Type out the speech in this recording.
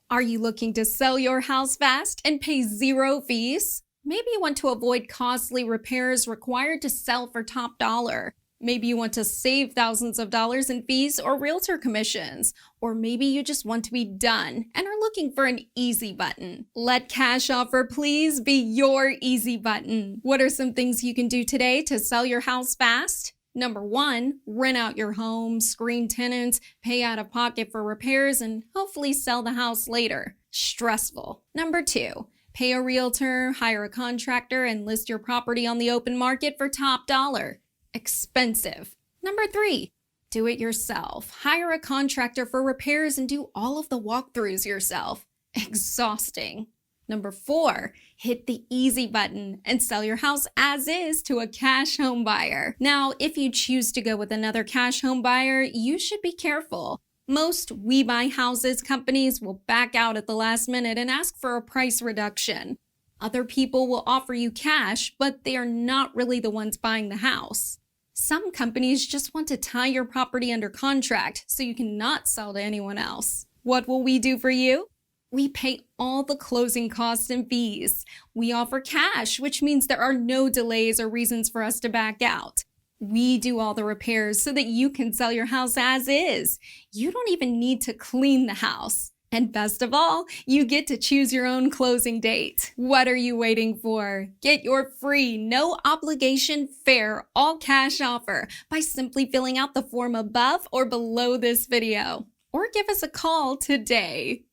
Are you looking to sell your house fast and pay zero fees? Maybe you want to avoid costly repairs required to sell for top dollar. Maybe you want to save thousands of dollars in fees or realtor commissions. Or maybe you just want to be done and are looking for an easy button. Let Cash Offer Please be your easy button. What are some things you can do today to sell your house fast? Number 1, rent out your home, screen tenants, pay out of pocket for repairs, and hopefully sell the house later. Stressful. Number 2, pay a realtor, hire a contractor, and list your property on the open market for top dollar. Expensive. Number 3, do it yourself. Hire a contractor for repairs and do all of the walkthroughs yourself. Exhausting. Number 4, hit the easy button and sell your house as is to a cash home buyer. Now, if you choose to go with another cash home buyer, you should be careful. Most We Buy Houses companies will back out at the last minute and ask for a price reduction. Other people will offer you cash, but they are not really the ones buying the house. Some companies just want to tie your property under contract so you cannot sell to anyone else. What will we do for you? We pay all the closing costs and fees. We offer cash, which means there are no delays or reasons for us to back out. We do all the repairs so that you can sell your house as is. You don't even need to clean the house. And best of all, you get to choose your own closing date. What are you waiting for? Get your free, no obligation, fair, all cash offer by simply filling out the form above or below this video. Or give us a call today.